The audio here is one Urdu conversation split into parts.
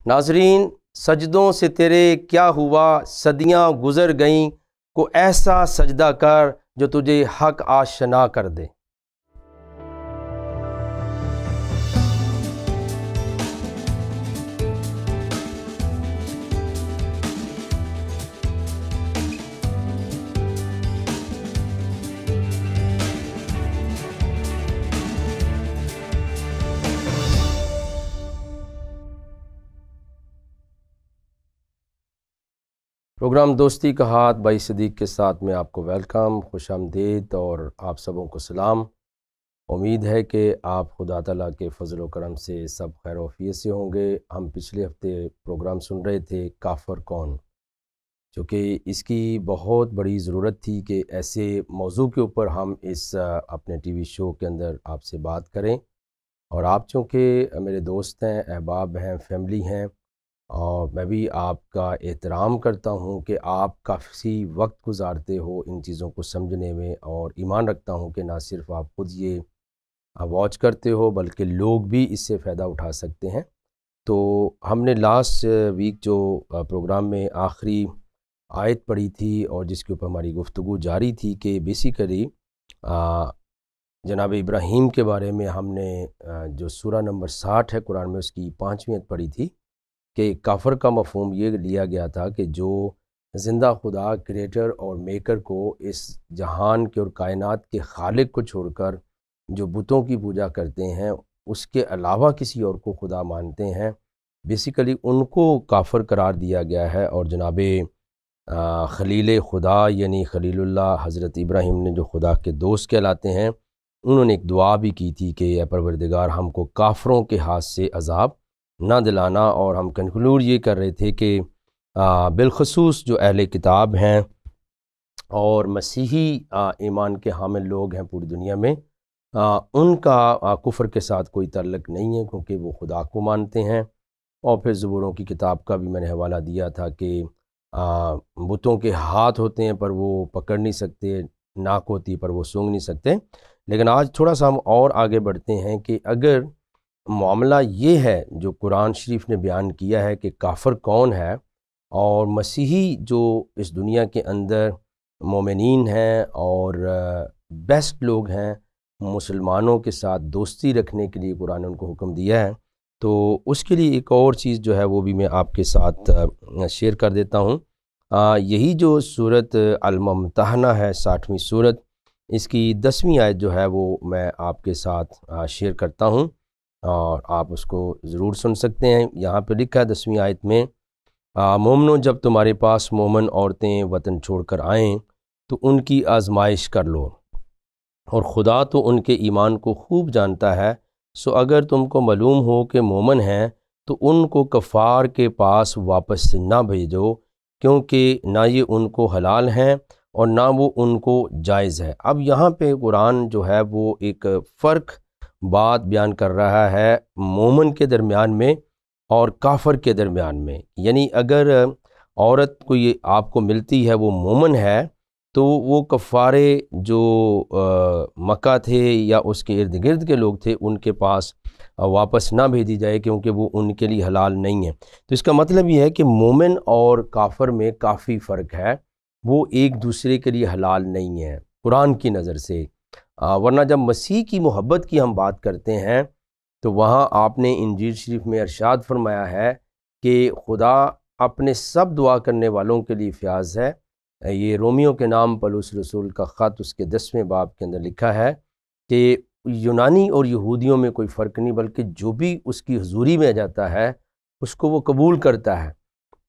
ناظرین، سجدوں سے تیرے کیا ہوا، صدیاں گزر گئیں، کو ایسا سجدہ کر جو تجھے حق آشنا کر دے۔ پروگرام دوستی کا ہاتھ بھائی صدیق کے ساتھ میں آپ کو ویلکم، خوش آمدید اور آپ سبوں کو سلام۔ امید ہے کہ آپ خدا تعالیٰ کے فضل و کرم سے سب خیر و عافیت سے ہوں گے۔ ہم پچھلے ہفتے پروگرام سن رہے تھے کافر کون، جو کہ اس کی بہت بڑی ضرورت تھی کہ ایسے موضوع کے اوپر ہم اس اپنے ٹی وی شو کے اندر آپ سے بات کریں، اور آپ چونکہ میرے دوست ہیں، احباب ہیں، فیملی ہیں، اور میں بھی آپ کا احترام کرتا ہوں کہ آپ کافی وقت گزارتے ہو ان چیزوں کو سمجھنے میں، اور ایمان رکھتا ہوں کہ نہ صرف آپ خود یہ واچ کرتے ہو بلکہ لوگ بھی اس سے فائدہ اٹھا سکتے ہیں۔ تو ہم نے لاسٹ ویک جو پروگرام میں آخری آیت پڑھی تھی اور جس کے اوپر ہماری گفتگو جاری تھی کہ بیسیکلی جناب ابراہیم کے بارے میں ہم نے جو سورہ نمبر 60 ہے قرآن میں، اس کی 5ویں آیت پڑھی تھی کہ کافر کا مفہوم یہ لیا گیا تھا کہ جو زندہ خدا کریٹر اور میکر کو، اس جہان کے اور کائنات کے خالق کو چھوڑ کر جو بتوں کی پوجا کرتے ہیں، اس کے علاوہ کسی اور کو خدا مانتے ہیں، بیسیکلی ان کو کافر قرار دیا گیا ہے۔ اور جناب خلیل خدا یعنی خلیل اللہ حضرت ابراہیم نے، جو خدا کے دوست کہلاتے ہیں، انہوں نے ایک دعا بھی کی تھی کہ اے پروردگار ہم کو کافروں کے ہاتھ سے عذاب نہ دلانا۔ اور ہم کنکلوڈ یہ کر رہے تھے کہ بالخصوص جو اہل کتاب ہیں اور مسیحی ایمان کے حامل لوگ ہیں پوری دنیا میں، ان کا کفر کے ساتھ کوئی تعلق نہیں ہے، کیونکہ وہ خدا کو مانتے ہیں۔ اور پھر زبوروں کی کتاب کا بھی میں نے حوالہ دیا تھا کہ بتوں کے ہاتھ ہوتے ہیں پر وہ پکڑ نہیں سکتے، ناک ہوتی پر وہ سونگھ نہیں سکتے۔ لیکن آج تھوڑا سا ہم اور آگے بڑھتے ہیں کہ اگر معاملہ یہ ہے جو قرآن شریف نے بیان کیا ہے کہ کافر کون ہے، اور مسیحی جو اس دنیا کے اندر مومنین ہیں اور بیسٹ لوگ ہیں، مسلمانوں کے ساتھ دوستی رکھنے کے لیے قرآن نے ان کو حکم دیا ہے، تو اس کے لیے ایک اور چیز جو ہے وہ بھی میں آپ کے ساتھ شیئر کر دیتا ہوں۔ یہی جو سورت الممتحنہ ہے، 60ویں سورت، اس کی 10ویں آیت جو ہے وہ میں آپ کے ساتھ شیئر کرتا ہوں، اور آپ اس کو ضرور سن سکتے ہیں۔ یہاں پہ لکھا ہے 10ویں آیت میں، مومنو جب تمہارے پاس مومن عورتیں وطن چھوڑ کر آئیں تو ان کی آزمائش کر لو، اور خدا تو ان کے ایمان کو خوب جانتا ہے، سو اگر تم کو معلوم ہو کہ مومن ہیں تو ان کو کفار کے پاس واپس نہ بھیجو، کیونکہ نہ یہ ان کو حلال ہیں اور نہ وہ ان کو جائز ہے۔ اب یہاں پہ قرآن جو ہے وہ ایک فرق بات بیان کر رہا ہے مومن کے درمیان میں اور کافر کے درمیان میں، یعنی اگر عورت کو یہ آپ کو ملتی ہے وہ مومن ہے تو وہ کفارے جو مکہ تھے یا اس کے ارد گرد کے لوگ تھے ان کے پاس واپس نہ بھیجی جائے، کیونکہ وہ ان کے لیے حلال نہیں ہے۔ تو اس کا مطلب یہ ہے کہ مومن اور کافر میں کافی فرق ہے، وہ ایک دوسرے کے لیے حلال نہیں ہے قرآن کی نظر سے۔ ورنہ جب مسیح کی محبت کی ہم بات کرتے ہیں تو وہاں آپ نے انجیل شریف میں ارشاد فرمایا ہے کہ خدا اپنے سب دعا کرنے والوں کے لیے فیاض ہے۔ یہ رومیوں کے نام پولس رسول کا خط، اس کے 10ویں باب کے اندر لکھا ہے کہ یونانی اور یہودیوں میں کوئی فرق نہیں، بلکہ جو بھی اس کی حضوری میں جاتا ہے اس کو وہ قبول کرتا ہے۔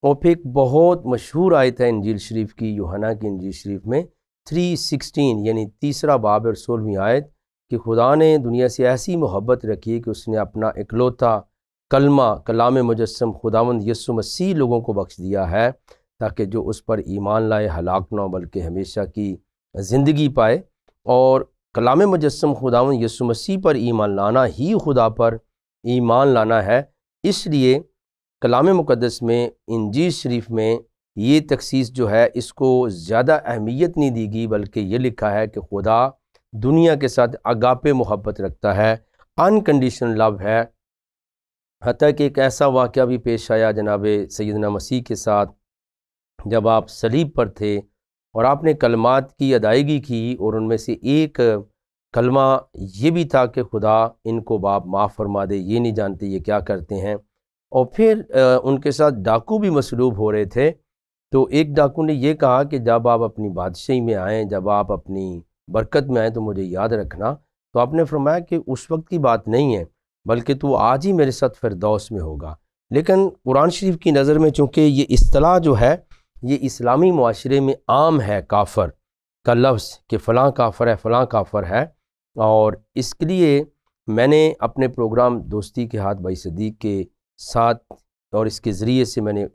اور پھر ایک بہت مشہور آیت ہے انجیل شریف کی، یوحنا کی انجیل شریف میں 3:16، یعنی 3 باب اور 16ویں آیت، کہ خدا نے دنیا سے ایسی محبت رکھی کہ اس نے اپنا اکلوتا کلمہ، کلام مجسم خداوند یسوع مسیح لوگوں کو بخش دیا ہے، تاکہ جو اس پر ایمان لائے ہلاک نہ ہو بلکہ ہمیشہ کی زندگی پائے۔ اور کلام مجسم خداوند یسوع مسیح پر ایمان لانا ہی خدا پر ایمان لانا ہے۔ اس لیے کلام مقدس میں، انجیل شریف میں یہ تخصیص جو ہے اس کو زیادہ اہمیت نہیں دی گئی، بلکہ یہ لکھا ہے کہ خدا دنیا کے ساتھ اگاپے محبت رکھتا ہے، انکنڈیشنل لو ہے، حتیٰ کہ ایک ایسا واقعہ بھی پیش آیا جناب سیدنا مسیح کے ساتھ، جب آپ صلیب پر تھے اور آپ نے کلمات کی ادائیگی کی، اور ان میں سے ایک کلمہ یہ بھی تھا کہ خدا ان کو باپ معاف فرما دے، یہ نہیں جانتے یہ کیا کرتے ہیں۔ اور پھر ان کے ساتھ ڈاکو بھی مصلوب ہو رہے تھے، تو ایک ڈاکو نے یہ کہا کہ جب آپ اپنی بادشاہی میں آئیں، جب آپ اپنی برکت میں آئیں تو مجھے یاد رکھنا۔ تو آپ نے فرمایا کہ اس وقت کی بات نہیں ہے، بلکہ تو آج ہی میرے ساتھ فردوس میں ہوگا۔ لیکن قرآن شریف کی نظر میں چونکہ یہ اصطلاح جو ہے یہ اسلامی معاشرے میں عام ہے، کافر کا لفظ، کہ فلاں کافر ہے، فلاں کافر ہے، اور اس کے لیے میں نے اپنے پروگرام دوستی کے ہاتھ بھائی صدیق کے ساتھ اور اس کے ذریعے سے میں نے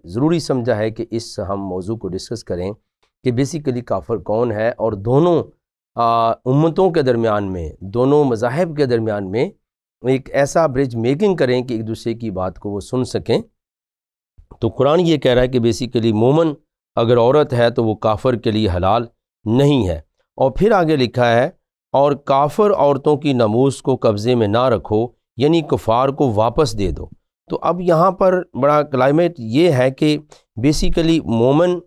ضروری سمجھا ہے کہ اس ہم موضوع کو ڈسکس کریں کہ بیسیکلی کافر کون ہے، اور دونوں امتوں کے درمیان میں، دونوں مذاہب کے درمیان میں ایک ایسا برج میکنگ کریں کہ ایک دوسرے کی بات کو وہ سن سکیں۔ تو قرآن یہ کہہ رہا ہے کہ بیسیکلی مومن اگر عورت ہے تو وہ کافر کے لیے حلال نہیں ہے۔ اور پھر آگے لکھا ہے، اور کافر عورتوں کی ناموس کو قبضے میں نہ رکھو، یعنی کفار کو واپس دے دو۔ تو اب یہاں پر بڑا کلائمیٹ یہ ہے کہ بیسیکلی مومن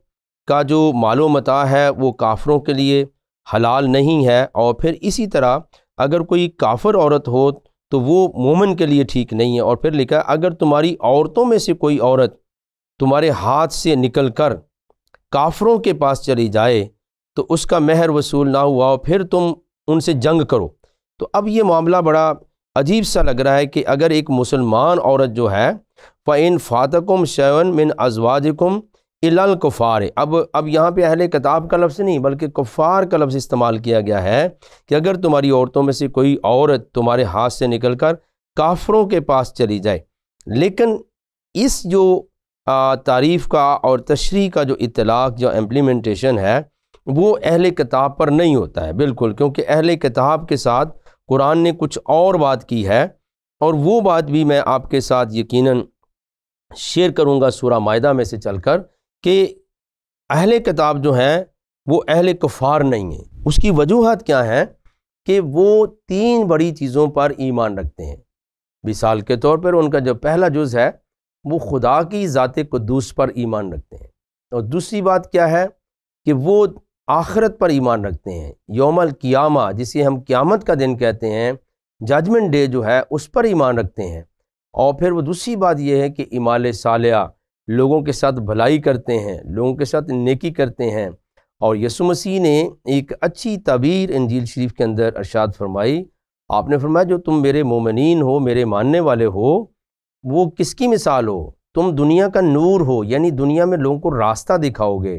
کا جو مال و متاع ہے وہ کافروں کے لیے حلال نہیں ہے، اور پھر اسی طرح اگر کوئی کافر عورت ہو تو وہ مومن کے لیے ٹھیک نہیں ہے۔ اور پھر لکھا ہے، اگر تمہاری عورتوں میں سے کوئی عورت تمہارے ہاتھ سے نکل کر کافروں کے پاس چلی جائے تو اس کا مہر وصول نہ ہوا اور پھر تم ان سے جنگ کرو۔ تو اب یہ معاملہ بڑا عجیب سا لگ رہا ہے کہ اگر ایک مسلمان عورت جو ہے فَإِن فَاتَكُمْ شَيْءٌ مِّنْ أَزْوَاجِكُمْ إِلَّا الْكُفَّارِ، اب یہاں پہ اہل کتاب کا لفظ نہیں بلکہ کفار کا لفظ استعمال کیا گیا ہے کہ اگر تمہاری عورتوں میں سے کوئی عورت تمہارے ہاتھ سے نکل کر کافروں کے پاس چلی جائے۔ لیکن اس جو تعریف کا اور تشریح کا جو اطلاق، جو امپلیمنٹیشن ہے، وہ اہل کتاب پر نہیں ہوتا ہے بالکل، کیونکہ اہل کتاب کے ساتھ قرآن نے کچھ اور بات کی ہے، اور وہ بات بھی میں آپ کے ساتھ یقیناً شیئر کروں گا سورہ مائدہ میں سے چل کر، کہ اہل کتاب جو ہیں وہ اہل کفار نہیں ہیں۔ اس کی وجوہات کیا ہیں کہ وہ 3 بڑی چیزوں پر ایمان رکھتے ہیں۔ مثال کے طور پر ان کا جو پہلا جز ہے وہ خدا کی ذات قدوس پر ایمان رکھتے ہیں، اور دوسری بات کیا ہے کہ وہ آخرت پر ایمان رکھتے ہیں، یوم القیامہ جسے ہم قیامت کا دن کہتے ہیں، ججمنٹ ڈے جو ہے اس پر ایمان رکھتے ہیں۔ اور پھر وہ دوسری بات یہ ہے کہ اعمال صالحہ، لوگوں کے ساتھ بھلائی کرتے ہیں، لوگوں کے ساتھ نیکی کرتے ہیں۔ اور یسوع مسیح نے ایک اچھی تعبیر انجیل شریف کے اندر ارشاد فرمائی، آپ نے فرمایا جو تم میرے مومنین ہو، میرے ماننے والے ہو، وہ کس کی مثال ہو؟ تم دنیا کا نور ہو، یعنی دنیا میں لوگوں کو راستہ دکھاؤ گے۔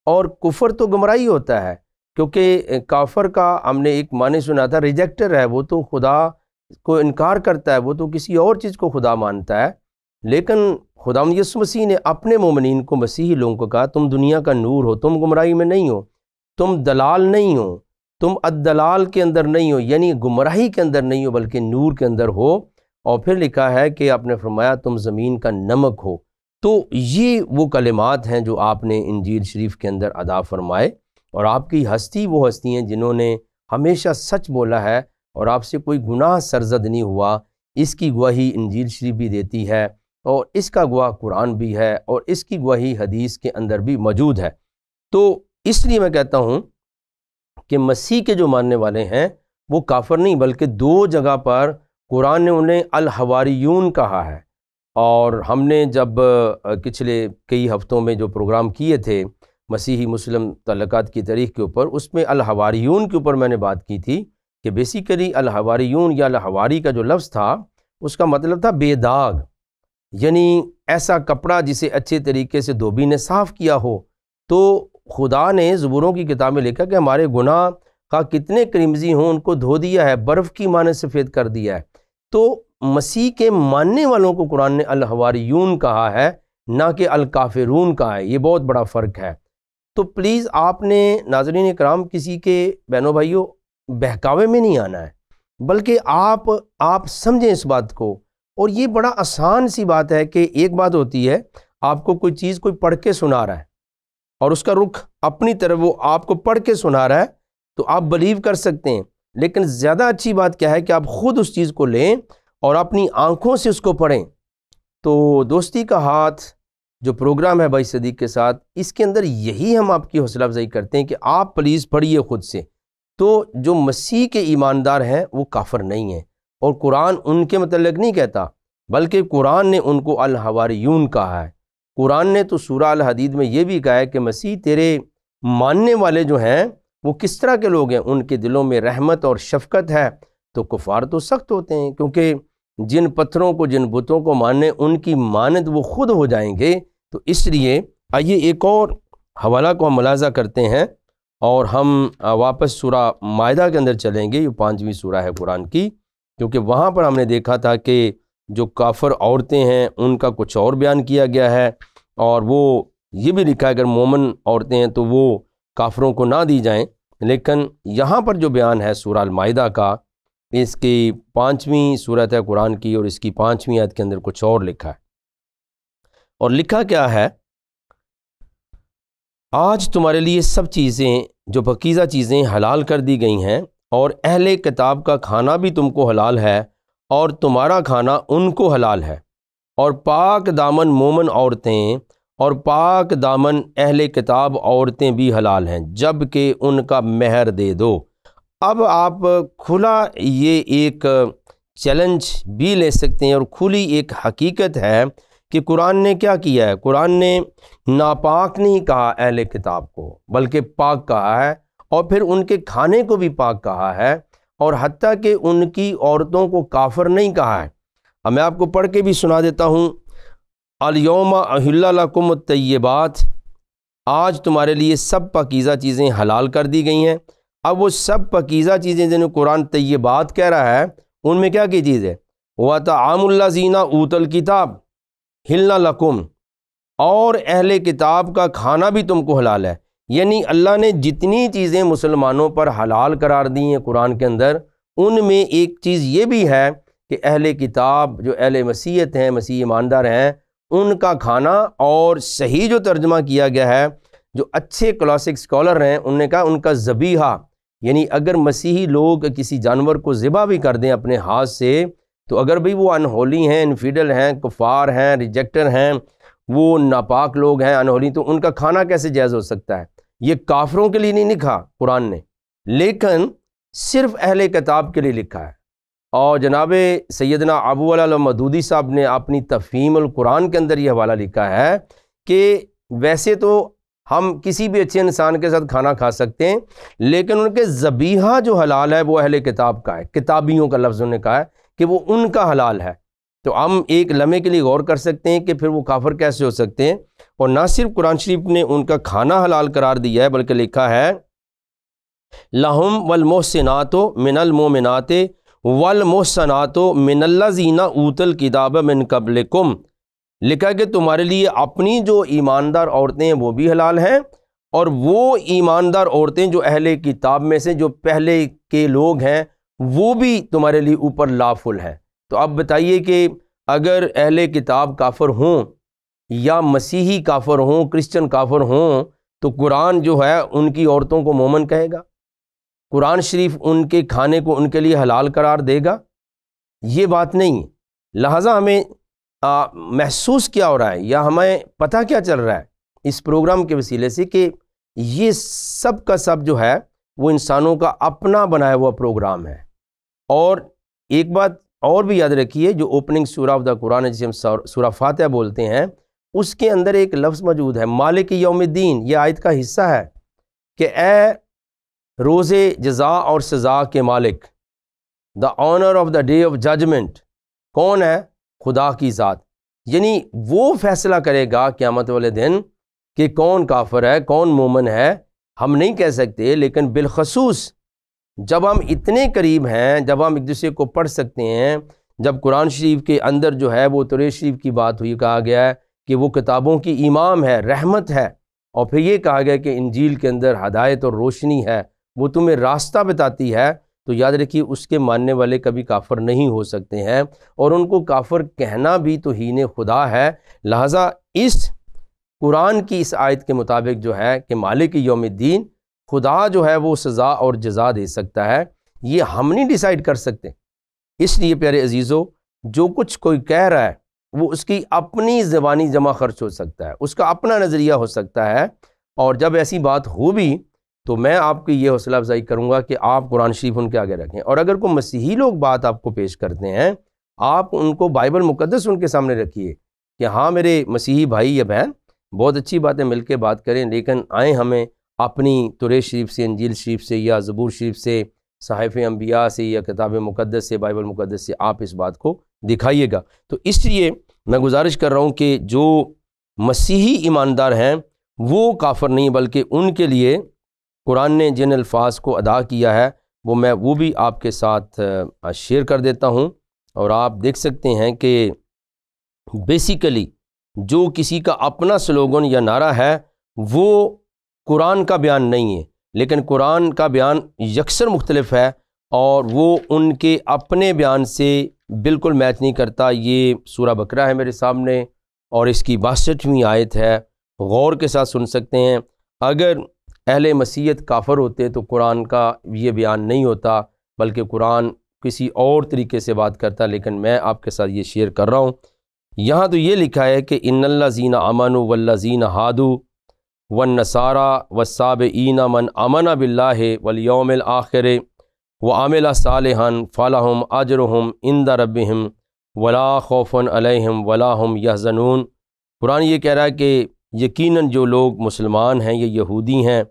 اور کفر تو گمراہی ہوتا ہے، کیونکہ کافر کا ہم نے ایک معنی سنا تھا، ریجیکٹر ہے، وہ تو خدا کو انکار کرتا ہے، وہ تو کسی اور چیز کو خدا مانتا ہے۔ لیکن خداوند یسوع مسیح نے اپنے مومنین کو، مسیحی لوگوں کو کہا تم دنیا کا نور ہو، تم گمراہی میں نہیں ہو، تم دلال نہیں ہو، تم الدلال کے اندر نہیں ہو، یعنی گمراہی کے اندر نہیں ہو بلکہ نور کے اندر ہو۔ اور پھر لکھا ہے کہ آپ نے فرمایا تم زمین کا نمک ہو۔ تو یہ وہ کلمات ہیں جو آپ نے انجیل شریف کے اندر ادا فرمائے، اور آپ کی ہستی وہ ہستی ہیں جنہوں نے ہمیشہ سچ بولا ہے اور آپ سے کوئی گناہ سرزد نہیں ہوا۔ اس کی گواہی انجیل شریف بھی دیتی ہے، اور اس کا گواہ قرآن بھی ہے، اور اس کی گواہی حدیث کے اندر بھی موجود ہے۔ تو اس لیے میں کہتا ہوں کہ مسیح کے جو ماننے والے ہیں وہ کافر نہیں، بلکہ 2 جگہ پر قرآن نے انہیں الحواریون کہا ہے۔ اور ہم نے جب پچھلے کئی ہفتوں میں جو پروگرام کیے تھے مسیحی مسلم تعلقات کی تاریخ کے اوپر، اس میں الحواریون کے اوپر میں نے بات کی تھی کہ بیسیکلی الحواریون یا الحواری کا جو لفظ تھا اس کا مطلب تھا بے داغ، یعنی ایسا کپڑا جسے اچھے طریقے سے دھوبی نے صاف کیا ہو۔ تو خدا نے زبوروں کی کتاب میں لکھا کہ ہمارے گناہ کا کتنے کرمزی ہوں ان کو دھو دیا ہے، برف کی مانند سفید کر دیا ہے۔ تو مسیح کے ماننے والوں کو قرآن نے الحواریون کہا ہے، نہ کہ الکافرون کہا ہے۔ یہ بہت بڑا فرق ہے۔ تو پلیز آپ نے ناظرین کرام کسی کے بہنوں بھائیوں بہکاوے میں نہیں آنا ہے، بلکہ آپ سمجھیں اس بات کو۔ اور یہ بڑا آسان سی بات ہے کہ ایک بات ہوتی ہے آپ کو کوئی چیز کوئی پڑھ کے سنا رہا ہے اور اس کا رخ اپنی طرف وہ آپ کو پڑھ کے سنا رہا ہے تو آپ بلیو کر سکتے ہیں، لیکن زیادہ اچھی بات کیا ہے کہ آپ خود اس چیز کو لیں اور اپنی آنکھوں سے اس کو پڑھیں۔ تو دوستی کا ہاتھ جو پروگرام ہے بھائی صدیق کے ساتھ، اس کے اندر یہی ہم آپ کی حوصلہ افزائی کرتے ہیں کہ آپ پلیز پڑھیے خود سے۔ تو جو مسیح کے ایماندار ہیں وہ کافر نہیں ہیں، اور قرآن ان کے متعلق نہیں کہتا، بلکہ قرآن نے ان کو الحواریون کہا ہے۔ قرآن نے تو سورہ الحدید میں یہ بھی کہا ہے کہ مسیح تیرے ماننے والے جو ہیں وہ کس طرح کے لوگ ہیں، ان کے دلوں میں رحمت اور شفقت ہے۔ تو کفار تو سخت ہوتے ہیں، کیونکہ جن پتھروں کو، جن بتوں کو ماننے، ان کی مانند وہ خود ہو جائیں گے۔ تو اس لیے آئیے ایک اور حوالہ کو ہم ملاحظہ کرتے ہیں، اور ہم واپس سورہ مائدہ کے اندر چلیں گے۔ یہ 5ویں سورہ ہے قرآن کی، کیونکہ وہاں پر ہم نے دیکھا تھا کہ جو کافر عورتیں ہیں ان کا کچھ اور بیان کیا گیا ہے، اور وہ یہ بھی لکھا ہے اگر مومن عورتیں ہیں تو وہ کافروں کو نہ دی جائیں، لیکن یہاں پر جو بیان ہے سورہ المائدہ کا، اس کی 5ویں سورت ہے قرآن کی، اور اس کی 5ویں آیت کے اندر کچھ اور لکھا ہے۔ اور لکھا کیا ہے؟ آج تمہارے لیے سب چیزیں جو پاکیزہ چیزیں حلال کر دی گئی ہیں، اور اہل کتاب کا کھانا بھی تم کو حلال ہے، اور تمہارا کھانا ان کو حلال ہے، اور پاک دامن مومن عورتیں اور پاک دامن اہل کتاب عورتیں بھی حلال ہیں، جب کہ ان کا مہر دے دو۔ اب آپ کھلا یہ ایک چیلنج بھی لے سکتے ہیں، اور کھلی ایک حقیقت ہے کہ قرآن نے کیا کیا ہے۔ قرآن نے ناپاک نہیں کہا اہل کتاب کو، بلکہ پاک کہا ہے، اور پھر ان کے کھانے کو بھی پاک کہا ہے، اور حتیٰ کہ ان کی عورتوں کو کافر نہیں کہا ہے۔ اب میں آپ کو پڑھ کے بھی سنا دیتا ہوں۔ الیوم احل لکم الطیبات، آج تمہارے لیے سب پاکیزہ چیزیں حلال کر دی گئی ہیں۔ اب وہ سب پاکیزہ چیزیں جنہیں قرآن طیبات کہہ رہا ہے، ان میں کیا کی چیز ہے؟ وَطَعَامُ الَّذِينَ أُوتُوا الْكِتَابَ حِلٌّ لَكُمْ، اور اہل کتاب کا کھانا بھی تم کو حلال ہے۔ یعنی اللہ نے جتنی چیزیں مسلمانوں پر حلال قرار دی ہیں قرآن کے اندر، ان میں ایک چیز یہ بھی ہے کہ اہل کتاب جو اہل مسیحیت ہیں، مسیح ایماندار ہیں، ان کا کھانا، اور صحیح جو ترجمہ کیا گیا ہے، جو اچھے کلاسک سکولر ہیں انہوں نے کہا ان کا ذبیحہ، یعنی اگر مسیحی لوگ کسی جانور کو ذبح بھی کر دیں اپنے ہاتھ سے، تو اگر بھی وہ انہولی ہیں، انفیڈل ہیں، کفار ہیں، ریجیکٹر ہیں، وہ ناپاک لوگ ہیں، انہولی، تو ان کا کھانا کیسے جائز ہو سکتا ہے؟ یہ کافروں کے لیے نہیں لکھا قرآن نے، لیکن صرف اہل کتاب کے لیے لکھا ہے۔ اور جناب سیدنا ابو العلا مودودی صاحب نے اپنی تفہیم القرآن کے اندر یہ حوالہ لکھا ہے کہ ویسے تو ہم کسی بھی اچھے انسان کے ساتھ کھانا کھا سکتے ہیں، لیکن ان کے ذبیحہ جو حلال ہے وہ اہل کتاب کا ہے، کتابیوں کا لفظ انہوں نے کہا ہے کہ وہ ان کا حلال ہے۔ تو ہم ایک لمحے کے لیے غور کر سکتے ہیں کہ پھر وہ کافر کیسے ہو سکتے ہیں۔ اور نہ صرف قرآن شریف نے ان کا کھانا حلال قرار دیا ہے، بلکہ لکھا ہے لَهُمْ وَالْمُحْصِنَاتُ مِنَ الْمُؤْمِنَاتِ وَالْمُحْصَنَاتُ مِنَ الَّذِينَ أُوتُوا الْكِتَابَ مِنْ قَبْلِكُمْ، لکھا کہ تمہارے لیے اپنی جو ایماندار عورتیں ہیں وہ بھی حلال ہیں، اور وہ ایماندار عورتیں جو اہل کتاب میں سے جو پہلے کے لوگ ہیں وہ بھی تمہارے لیے اوپر لافل ہیں۔ تو اب بتائیے کہ اگر اہل کتاب کافر ہوں یا مسیحی کافر ہوں، کرسچن کافر ہوں، تو قرآن جو ہے ان کی عورتوں کو مومن کہے گا؟ قرآن شریف ان کے کھانے کو ان کے لیے حلال قرار دے گا؟ یہ بات نہیں۔ لہٰذا ہمیں محسوس کیا ہو رہا ہے، یا ہمیں پتہ کیا چل رہا ہے اس پروگرام کے وسیلے سے، کہ یہ سب کا سب جو ہے وہ انسانوں کا اپنا بنایا ہوا پروگرام ہے۔ اور ایک بات اور بھی یاد رکھیے، جو اوپننگ سورہ آف دا قرآن ہے، جسے ہم سورہ فاتحہ بولتے ہیں، اس کے اندر ایک لفظ موجود ہے مالک یوم الدین۔ یہ آیت کا حصہ ہے کہ اے روز جزا اور سزا کے مالک، the owner of the day of judgement, کون ہے؟ خدا کی ذات، یعنی وہ فیصلہ کرے گا قیامت والے دن کہ کون کافر ہے، کون مومن ہے۔ ہم نہیں کہہ سکتے، لیکن بالخصوص جب ہم اتنے قریب ہیں، جب ہم ایک دوسرے کو پڑھ سکتے ہیں، جب قرآن شریف کے اندر جو ہے وہ توریت شریف کی بات ہوئی، کہا گیا ہے کہ وہ کتابوں کی امام ہے، رحمت ہے، اور پھر یہ کہا گیا کہ انجیل کے اندر ہدایت اور روشنی ہے، وہ تمہیں راستہ بتاتی ہے، تو یاد رکھیے اس کے ماننے والے کبھی کافر نہیں ہو سکتے ہیں، اور ان کو کافر کہنا بھی توہین خدا ہے۔ لہٰذا اس قرآن کی اس آیت کے مطابق جو ہے کہ مالک یوم الدین، خدا جو ہے وہ سزا اور جزا دے سکتا ہے، یہ ہم نہیں ڈیسائیڈ کر سکتے۔ اس لیے پیارے عزیزو، جو کچھ کوئی کہہ رہا ہے وہ اس کی اپنی زبانی جمع خرچ ہو سکتا ہے، اس کا اپنا نظریہ ہو سکتا ہے، اور جب ایسی بات ہو بھی تو میں آپ کی یہ حوصلہ افزائی کروں گا کہ آپ قرآن شریف ان کے آگے رکھیں، اور اگر کوئی مسیحی لوگ بات آپ کو پیش کرتے ہیں آپ ان کو بائبل مقدس ان کے سامنے رکھیے کہ ہاں میرے مسیحی بھائی یا بہن بہت اچھی بات ہے، مل کے بات کریں، لیکن آئیں ہمیں اپنی تورات شریف سے، انجیل شریف سے یا زبور شریف سے، صحائف انبیاء سے یا کتاب مقدس سے، بائبل مقدس سے آپ اس بات کو دکھائیے گا۔ تو اس لیے میں گزارش کر رہا ہوں کہ جو مسیحی ایماندار ہیں وہ کافر نہیں، بلکہ ان کے لیے قرآن نے جن الفاظ کو ادا کیا ہے وہ بھی آپ کے ساتھ شیئر کر دیتا ہوں، اور آپ دیکھ سکتے ہیں کہ بیسیکلی جو کسی کا اپنا سلوگن یا نعرہ ہے وہ قرآن کا بیان نہیں ہے، لیکن قرآن کا بیان یکسر مختلف ہے اور وہ ان کے اپنے بیان سے بالکل میچ نہیں کرتا۔ یہ سورہ بقرہ ہے میرے سامنے اور اس کی 62ویں آیت ہے، غور کے ساتھ سن سکتے ہیں۔ اگر اہل مسیحیت کافر ہوتے تو قرآن کا یہ بیان نہیں ہوتا، بلکہ قرآن کسی اور طریقے سے بات کرتا، لیکن میں آپ کے ساتھ یہ شیئر کر رہا ہوں۔ یہاں تو یہ لکھا ہے کہ ان الذین آمنوا والذین ہادوا والنصارى والصابئین من آمن باللہ والیوم الآخر وعمل صالحا فلہم اجرہم عند ربہم ولا خوف علیہم ولا ہم یحزنون۔ قرآن یہ کہہ رہا ہے کہ یقیناً جو لوگ مسلمان ہیں یا یہودی ہیں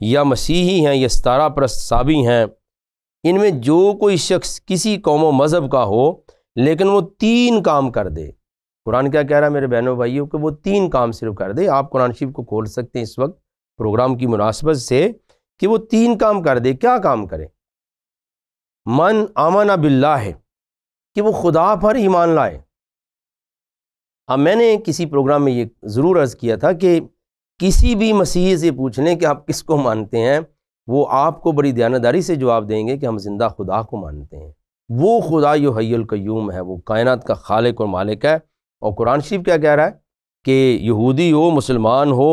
یا مسیحی ہیں یا ستارہ پرست صابی ہیں، ان میں جو کوئی شخص کسی قوم و مذہب کا ہو لیکن وہ 3 کام کر دے، قرآن کیا کہہ رہا ہے میرے بہنوں بھائیوں کہ وہ 3 کام صرف کر دے۔ آپ قرآن شریف کو کھول سکتے ہیں اس وقت پروگرام کی مناسبت سے کہ وہ 3 کام کر دے۔ کیا کام کرے؟ من آمن باللہ، کہ وہ خدا پر ایمان لائے۔ اب میں نے کسی پروگرام میں یہ ضرور عرض کیا تھا کہ کسی بھی مسیحی سے پوچھ لیں کہ آپ کس کو مانتے ہیں، وہ آپ کو بڑی دیانتداری سے جواب دیں گے کہ ہم زندہ خدا کو مانتے ہیں۔ وہ خدا جو حی القیوم ہے، وہ کائنات کا خالق اور مالک ہے۔ اور قرآن شریف کیا کہہ رہا ہے کہ یہودی ہو، مسلمان ہو،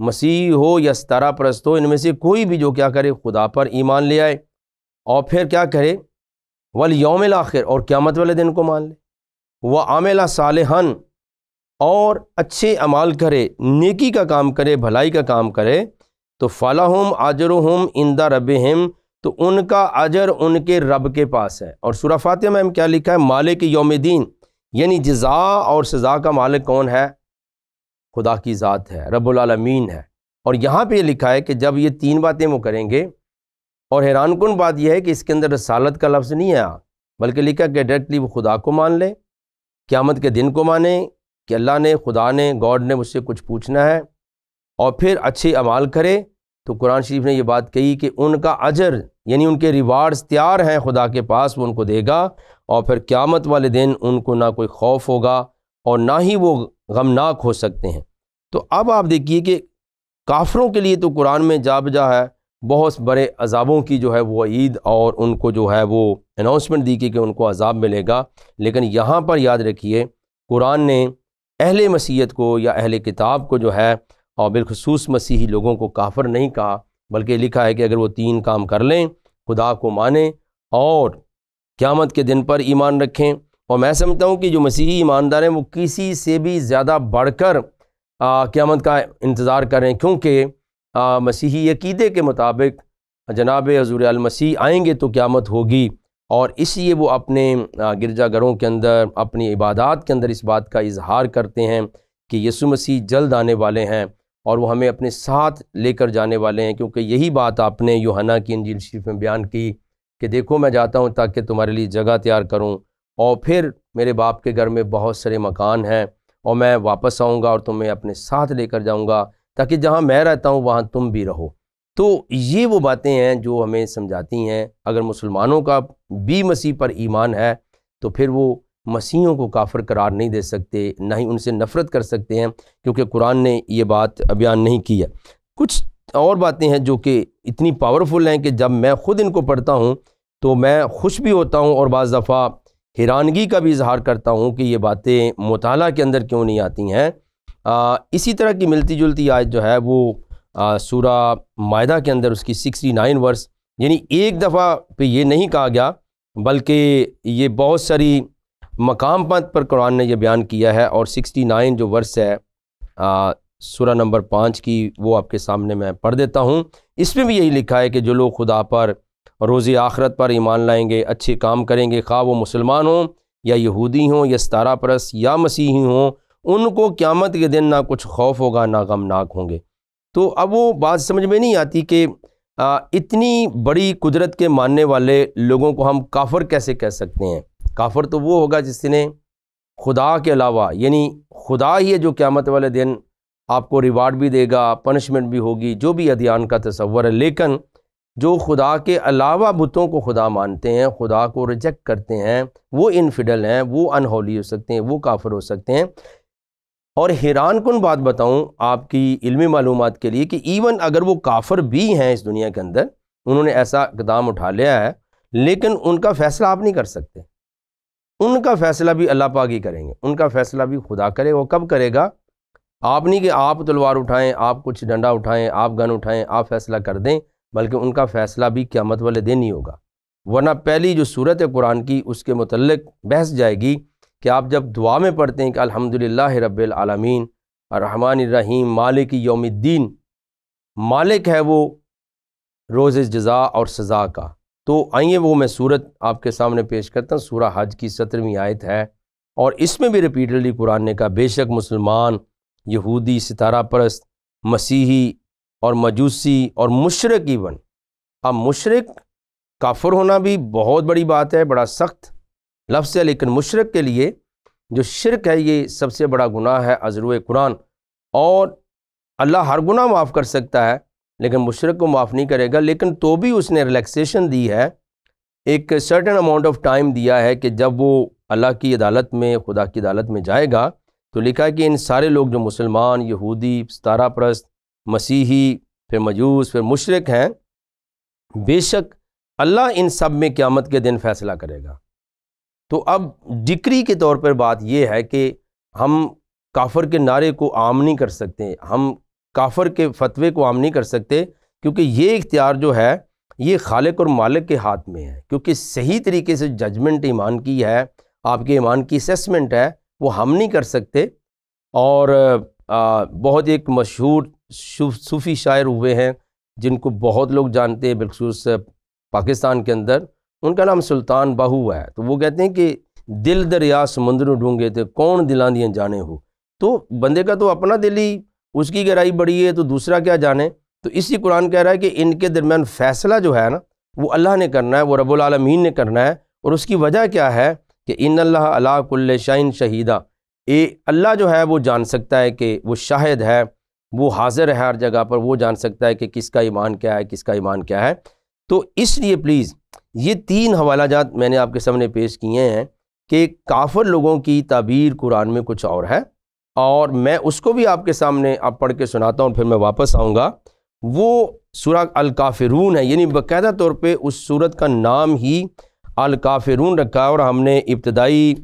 مسیحی ہو یا ستارہ پرست ہو، ان میں سے کوئی بھی جو کیا کرے خدا پر ایمان لے آئے اور پھر کیا کرے والیوم الآخر، اور قیامت والے دن کو مان لے، وعمل صالحا، اور اچھے اعمال کرے، نیکی کا کام کرے، بھلائی کا کام کرے، تو فلہم اجرہم عند ربہم، تو ان کا اجر ان کے رب کے پاس ہے۔ اور سورہ فاتحہ میں کیا لکھا ہے؟ مالک یوم الدین، یعنی جزا اور سزا کا مالک کون ہے؟ خدا کی ذات ہے، رب العالمین ہے۔ اور یہاں پہ یہ لکھا ہے کہ جب یہ 3 باتیں وہ کریں گے، اور حیران کن بات یہ ہے کہ اس کے اندر رسالت کا لفظ نہیں ہے، بلکہ لکھا کہ ڈائریکٹلی وہ خدا کو مان لے، قیامت کے دن کو مانے کہ اللہ نے، خدا نے، گاڈ نے مجھ سے کچھ پوچھنا ہے، اور پھر اچھے اعمال کرے۔ تو قرآن شریف نے یہ بات کہی کہ ان کا اجر یعنی ان کے ریوارڈز تیار ہیں خدا کے پاس، وہ ان کو دے گا، اور پھر قیامت والے دن ان کو نہ کوئی خوف ہوگا اور نہ ہی وہ غمناک ہو سکتے ہیں۔ تو اب آپ دیکھیے کہ کافروں کے لیے تو قرآن میں جا بجا ہے بہت بڑے عذابوں کی جو ہے وہ وعید، اور ان کو جو ہے وہ اناؤنسمنٹ دی کہ ان کو عذاب ملے گا، لیکن یہاں پر یاد رکھیے قرآن نے اہل مسیحیت کو یا اہل کتاب کو جو ہے اور بالخصوص مسیحی لوگوں کو کافر نہیں کہا، بلکہ لکھا ہے کہ اگر وہ 3 کام کر لیں، خدا کو مانیں اور قیامت کے دن پر ایمان رکھیں۔ اور میں سمجھتا ہوں کہ جو مسیحی ایماندار ہیں وہ کسی سے بھی زیادہ بڑھ کر قیامت کا انتظار کریں، کیونکہ مسیحی عقیدے کے مطابق جناب حضور المسیح آئیں گے تو قیامت ہوگی، اور اس لیے وہ اپنے گرجا گھروں کے اندر، اپنی عبادات کے اندر اس بات کا اظہار کرتے ہیں کہ یسوع مسیح جلد آنے والے ہیں اور وہ ہمیں اپنے ساتھ لے کر جانے والے ہیں، کیونکہ یہی بات آپ نے یوحنا کی انجیل شریف میں بیان کی کہ دیکھو میں جاتا ہوں تاکہ تمہارے لیے جگہ تیار کروں، اور پھر میرے باپ کے گھر میں بہت سارے مکان ہیں، اور میں واپس آؤں گا اور تمہیں اپنے ساتھ لے کر جاؤں گا تاکہ جہاں میں رہتا ہوں وہاں تم بھی رہو۔ تو یہ وہ باتیں ہیں جو ہمیں سمجھاتی ہیں اگر مسلمانوں کا بھی مسیح پر ایمان ہے تو پھر وہ مسیحیوں کو کافر قرار نہیں دے سکتے، نہ ہی ان سے نفرت کر سکتے ہیں، کیونکہ قرآن نے یہ بات بیان نہیں کی ہے۔ کچھ اور باتیں ہیں جو کہ اتنی پاورفل ہیں کہ جب میں خود ان کو پڑھتا ہوں تو میں خوش بھی ہوتا ہوں اور بعض دفعہ حیرانگی کا بھی اظہار کرتا ہوں کہ یہ باتیں مطالعہ کے اندر کیوں نہیں آتی ہیں۔ اسی طرح کی ملتی جلتی آیت جو ہے وہ سورہ مائدہ کے اندر اس کی 69 ورس، یعنی ایک دفعہ پہ یہ نہیں کہا گیا بلکہ یہ بہت ساری مقام پر قرآن نے یہ بیان کیا ہے، اور 69 جو ورس ہے سورہ نمبر 5 کی، وہ آپ کے سامنے میں پڑھ دیتا ہوں۔ اس میں بھی یہی لکھا ہے کہ جو لوگ خدا پر، روز آخرت پر ایمان لائیں گے، اچھے کام کریں گے، خواہ وہ مسلمان ہوں یا یہودی ہوں یا ستارہ پرست یا مسیحی ہوں، ان کو قیامت کے دن نہ کچھ خوف ہوگا نہ غمناک ہوں گے۔ تو اب وہ بات سمجھ میں نہیں آتی کہ اتنی بڑی قدرت کے ماننے والے لوگوں کو ہم کافر کیسے کہہ سکتے ہیں؟ کافر تو وہ ہوگا جس نے خدا کے علاوہ، یعنی خدا ہی ہے جو قیامت والے دن آپ کو ریوارڈ بھی دے گا، پنشمنٹ بھی ہوگی، جو بھی ادیان کا تصور ہے، لیکن جو خدا کے علاوہ بتوں کو خدا مانتے ہیں، خدا کو ریجیکٹ کرتے ہیں، وہ انفیڈل ہیں، وہ انہولی ہو سکتے ہیں، وہ کافر ہو سکتے ہیں۔ اور حیران کن بات بتاؤں آپ کی علمی معلومات کے لیے کہ ایون اگر وہ کافر بھی ہیں اس دنیا کے اندر، انہوں نے ایسا اقدام اٹھا لیا ہے، لیکن ان کا فیصلہ آپ نہیں کر سکتے۔ ان کا فیصلہ بھی اللہ پاک ہی کریں گے، ان کا فیصلہ بھی خدا کرے۔ وہ کب کرے گا؟ آپ نہیں کہ آپ تلوار اٹھائیں، آپ کچھ ڈنڈا اٹھائیں، آپ گن اٹھائیں، آپ فیصلہ کر دیں، بلکہ ان کا فیصلہ بھی قیامت والے دن ہی ہوگا۔ ورنہ پہلی جو صورت ہے قرآن کی، اس کے متعلق بحث جائے گی کہ آپ جب دعا میں پڑھتے ہیں کہ الحمدللہ رب العالمین الرحمن الرحیم مالک یوم الدین، مالک ہے وہ روز جزا اور سزا کا۔ تو آئیے وہ میں صورت آپ کے سامنے پیش کرتا ہوں۔ سورہ حج کی 17ویں آیت ہے، اور اس میں بھی ریپیٹڈلی قرآن نے کہا بے شک مسلمان، یہودی، ستارہ پرست، مسیحی اور مجوسی اور مشرک ایون۔ اب مشرک، کافر ہونا بھی بہت بڑی بات ہے، بڑا سخت لفظ ہے، لیکن مشرک کے لیے جو شرک ہے یہ سب سے بڑا گناہ ہے ازروِ قرآن، اور اللہ ہر گناہ معاف کر سکتا ہے لیکن مشرک کو معاف نہیں کرے گا۔ لیکن تو بھی اس نے ریلیکسیشن دی ہے، ایک سرٹن اماؤنٹ آف ٹائم دیا ہے کہ جب وہ اللہ کی عدالت میں، خدا کی عدالت میں جائے گا، تو لکھا ہے کہ ان سارے لوگ جو مسلمان، یہودی، ستارہ پرست، مسیحی، پھر مجوس، پھر مشرک ہیں، بے شک اللہ ان سب میں قیامت کے دن فیصلہ کرے گا۔ تو اب ڈکری کے طور پر بات یہ ہے کہ ہم کافر کے نعرے کو عام نہیں کر سکتے، ہم کافر کے فتوے کو عام نہیں کر سکتے، کیونکہ یہ اختیار جو ہے یہ خالق اور مالک کے ہاتھ میں ہے، کیونکہ صحیح طریقے سے ججمنٹ ایمان کی ہے، آپ کے ایمان کی اسیسمنٹ ہے، وہ ہم نہیں کر سکتے۔ اور بہت ایک مشہور صوفی شاعر ہوئے ہیں جن کو بہت لوگ جانتے ہیں بالخصوص پاکستان کے اندر، ان کا نام سلطان باہو ہے۔ تو وہ کہتے ہیں کہ دل دریا سمندر ڈونگے تھے، کون دلاں دیاں جانے ہو۔ تو بندے کا تو اپنا دل ہی، اس کی گہرائی بڑی ہے تو دوسرا کیا جانے۔ تو اسی قرآن کہہ رہا ہے کہ ان کے درمیان فیصلہ جو ہے نا وہ اللہ نے کرنا ہے، وہ رب العالمین نے کرنا ہے۔ اور اس کی وجہ کیا ہے کہ ان اللہ علی کل شیء شہیدہ، اللہ جو ہے وہ جان سکتا ہے کہ وہ شاہد ہے، وہ حاضر ہے ہر جگہ پر، وہ جان سکتا ہے کہ کس کا ایمان کیا ہے، کس کا ایمان کیا ہے۔ تو اس لیے پلیز یہ 3 حوالہ جات میں نے آپ کے سامنے پیش کیے ہیں کہ کافر لوگوں کی تعبیر قرآن میں کچھ اور ہے، اور میں اس کو بھی آپ کے سامنے آپ پڑھ کے سناتا ہوں، پھر میں واپس آؤں گا۔ وہ سورہ الکافرون ہے، یعنی باقاعدہ طور پہ اس سورت کا نام ہی الکافرون رکھا ہے۔ اور ہم نے ابتدائی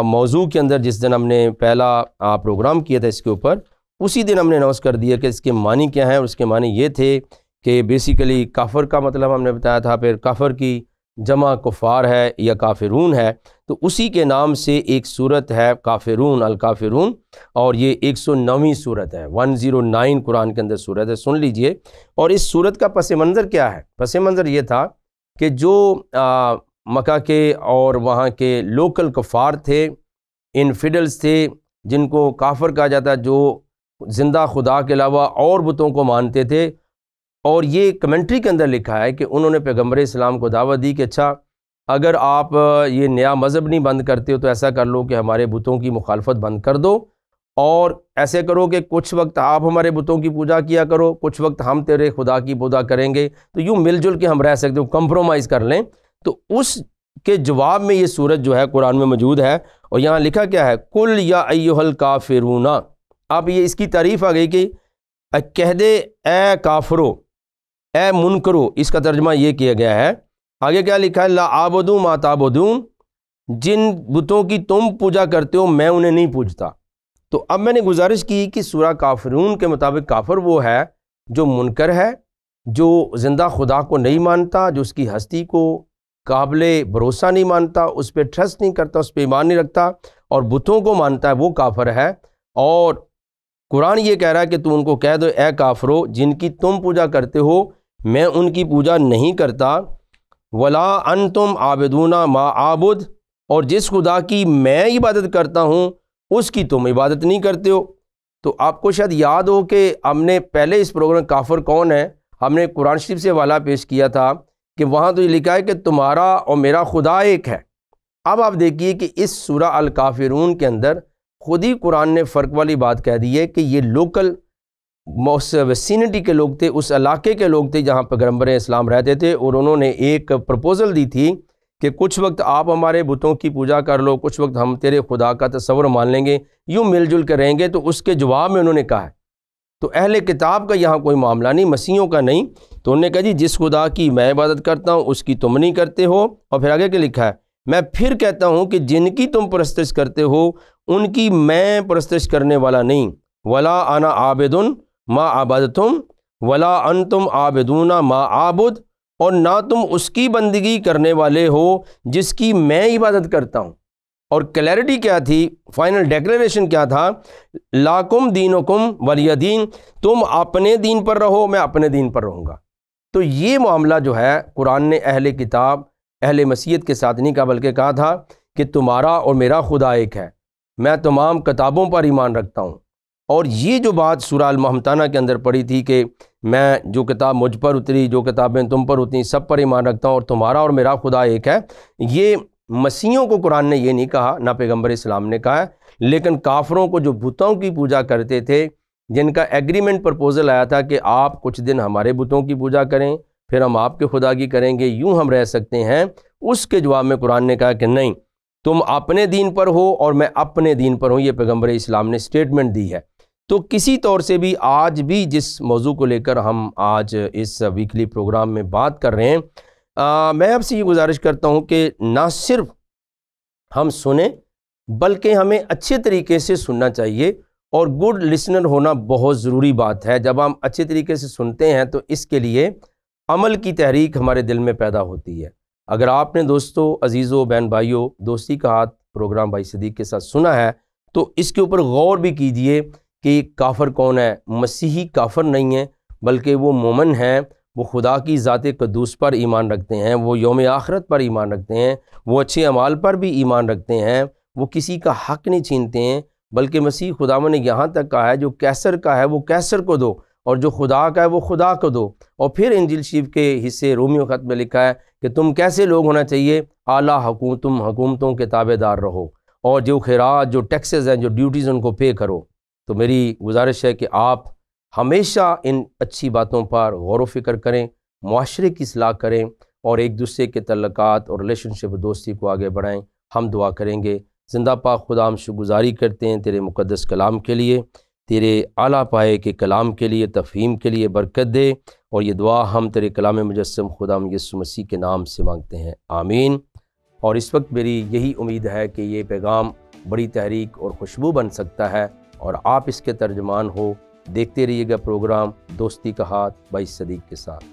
موضوع کے اندر جس دن ہم نے پہلا پروگرام کیا تھا اس کے اوپر، اسی دن ہم نے اناؤنس کر دیا کہ اس کے معنی کیا ہیں، اور اس کے معنی یہ تھے کہ بیسیکلی کافر کا مطلب ہم نے بتایا تھا، پھر کافر کی جمع کفار ہے یا کافرون ہے، تو اسی کے نام سے ایک صورت ہے کافرون، الکافرون، اور یہ 109ویں صورت ہے، 109 قرآن کے اندر صورت ہے، سن لیجئے۔ اور اس صورت کا پس منظر کیا ہے؟ پس منظر یہ تھا کہ جو مکہ کے اور وہاں کے لوکل کفار تھے، انفیڈلز تھے، جن کو کافر کہا جاتا، جو زندہ خدا کے علاوہ اور بتوں کو مانتے تھے۔ اور یہ کمنٹری کے اندر لکھا ہے کہ انہوں نے پیغمبر اسلام کو دعوت دی کہ اچھا اگر آپ یہ نیا مذہب نہیں بند کرتے ہو تو ایسا کر لو کہ ہمارے بتوں کی مخالفت بند کر دو، اور ایسے کرو کہ کچھ وقت آپ ہمارے بتوں کی پوجا کیا کرو، کچھ وقت ہم تیرے خدا کی پوجا کریں گے، تو یوں مل جل کے ہم رہ سکتے ہو، کمپرومائز کر لیں۔ تو اس کے جواب میں یہ سورت جو ہے قرآن میں موجود ہے، اور یہاں لکھا کیا ہے؟ کل یا ایھا الکافرون۔ اب یہ اس کی تعریف آ گئی کہ کہہ دے اے کافرو، اے منکرو، اس کا ترجمہ یہ کیا گیا ہے۔ آگے کیا لکھا ہے؟ لا اعبدو ما تعبدون، جن بتوں کی تم پوجا کرتے ہو میں انہیں نہیں پوجتا۔ تو اب میں نے گزارش کی کہ سورہ کافرون کے مطابق کافر وہ ہے جو منکر ہے، جو زندہ خدا کو نہیں مانتا، جو اس کی ہستی کو قابل بھروسہ نہیں مانتا، اس پہ ٹرسٹ نہیں کرتا، اس پہ ایمان نہیں رکھتا اور بتوں کو مانتا ہے، وہ کافر ہے۔ اور قرآن یہ کہہ رہا ہے کہ تم ان کو کہہ دو اے کافرو جن کی تم پوجا کرتے ہو میں ان کی پوجا نہیں کرتا، ولا انتم عابدون ما عابد، اور جس خدا کی میں عبادت کرتا ہوں اس کی تم عبادت نہیں کرتے ہو۔ تو آپ کو شاید یاد ہو کہ ہم نے پہلے اس پروگرام کافر کون ہے ہم نے قرآن شریف سے حوالہ پیش کیا تھا کہ وہاں تو یہ لکھا ہے کہ تمہارا اور میرا خدا ایک ہے۔ اب آپ دیکھیے کہ اس سورہ الکافرون کے اندر خود ہی قرآن نے فرق والی بات کہہ دی ہے کہ یہ لوکل ویسینٹی کے لوگ تھے، اس علاقے کے لوگ تھے جہاں پیغمبر اسلام رہتے تھے، اور انہوں نے ایک پرپوزل دی تھی کہ کچھ وقت آپ ہمارے بتوں کی پوجا کر لو، کچھ وقت ہم تیرے خدا کا تصور مان لیں گے، یوں مل جل کر رہیں گے۔ تو اس کے جواب میں انہوں نے کہا ہے، تو اہل کتاب کا یہاں کوئی معاملہ نہیں، مسیحیوں کا نہیں، تو انہوں نے کہا جی جس خدا کی میں عبادت کرتا ہوں اس کی تم نہیں کرتے ہو۔ اور پھر آگے کیا لکھا ہے، میں پھر کہتا ہوں کہ جن کی تم پرستش کرتے ہو ان کی میں پرستش کرنے والا نہیں، ولا انا عابد ما عبدتم ولا انتم عابدون ما عابد، اور نہ تم اس کی بندگی کرنے والے ہو جس کی میں عبادت کرتا ہوں۔ اور کلیئرٹی کیا تھی، فائنل ڈیکلیریشن کیا تھا، لاکم دینکم ولی دین، تم اپنے دین پر رہو میں اپنے دین پر رہوں گا۔ تو یہ معاملہ جو ہے قرآن نے اہل کتاب اہل مسیحیت کے ساتھ نہیں کہا، بلکہ کہا تھا کہ تمہارا اور میرا خدا ایک ہے، میں تمام کتابوں پر ایمان رکھتا ہوں۔ اور یہ جو بات سورہ المحمتانہ کے اندر پڑھی تھی کہ میں جو کتاب مجھ پر اتری، جو کتابیں تم پر اتری، سب پر ایمان رکھتا ہوں اور تمہارا اور میرا خدا ایک ہے، یہ مسیحیوں کو قرآن نے یہ نہیں کہا، نہ پیغمبر اسلام نے کہا ہے، لیکن کافروں کو جو بتوں کی پوجا کرتے تھے، جن کا ایگریمنٹ پرپوزل آیا تھا کہ آپ کچھ دن ہمارے بتوں کی پوجا کریں پھر ہم آپ کے خدا کی کریں گے، یوں ہم رہ سکتے ہیں، اس کے جواب میں قرآن نے کہا کہ نہیں، تم اپنے دین پر ہو اور میں اپنے دین پر ہوں۔ یہ پیغمبر اسلام نے سٹیٹمنٹ دی ہے۔ تو کسی طور سے بھی آج بھی جس موضوع کو لے کر ہم آج اس ویکلی پروگرام میں بات کر رہے ہیں، میں آپ سے یہ گزارش کرتا ہوں کہ نہ صرف ہم سنیں بلکہ ہمیں اچھے طریقے سے سننا چاہیے، اور گڈ لسنر ہونا بہت ضروری بات ہے۔ جب ہم اچھے طریقے سے سنتے ہیں تو اس کے لیے عمل کی تحریک ہمارے دل میں پیدا ہوتی ہے۔ اگر آپ نے دوستو، عزیزو، بہن بھائیو، دوستی کا ہاتھ پروگرام بھائی صدیق کے ساتھ سنا ہے تو اس کے اوپر غور بھی کیجئے کہ کافر کون ہے۔ مسیحی کافر نہیں ہے بلکہ وہ مومن ہیں، وہ خدا کی ذات قدوس پر ایمان رکھتے ہیں، وہ یوم آخرت پر ایمان رکھتے ہیں، وہ اچھے اعمال پر بھی ایمان رکھتے ہیں، وہ کسی کا حق نہیں چھینتے ہیں، بلکہ مسیح خداوند نے یہاں تک کہا ہے جو کیسر کا ہے وہ کیسر کو دو، اور جو خدا کا ہے وہ خدا کو دو۔ اور پھر انجیل شریف کے حصے رومیو خط میں لکھا ہے کہ تم کیسے لوگ ہونا چاہیے، اعلیٰ حکومتوں کے تابع دار رہو، اور جو خیرات، جو ٹیکسز ہیں، جو ڈیوٹیز ان کو پے کرو۔ تو میری گزارش ہے کہ آپ ہمیشہ ان اچھی باتوں پر غور و فکر کریں، معاشرے کی اصلاح کریں، اور ایک دوسرے کے تعلقات اور ریلیشن شپ دوستی کو آگے بڑھائیں۔ ہم دعا کریں گے۔ زندہ پاک خدا، ہم شکر گزاری کرتے ہیں تیرے مقدس کلام کے لیے، تیرے اعلیٰ پائے کے کلام کے لیے، تفہیم کے لیے برکت دے، اور یہ دعا ہم تیرے کلام مجسم خدا یسوع مسیح کے نام سے مانگتے ہیں، آمین۔ اور اس وقت میری یہی امید ہے کہ یہ پیغام بڑی تحریک اور خوشبو بن سکتا ہے، اور آپ اس کے ترجمان ہو۔ دیکھتے رہیے گا پروگرام دوستی کا ہاتھ بھائی صدیق کے ساتھ۔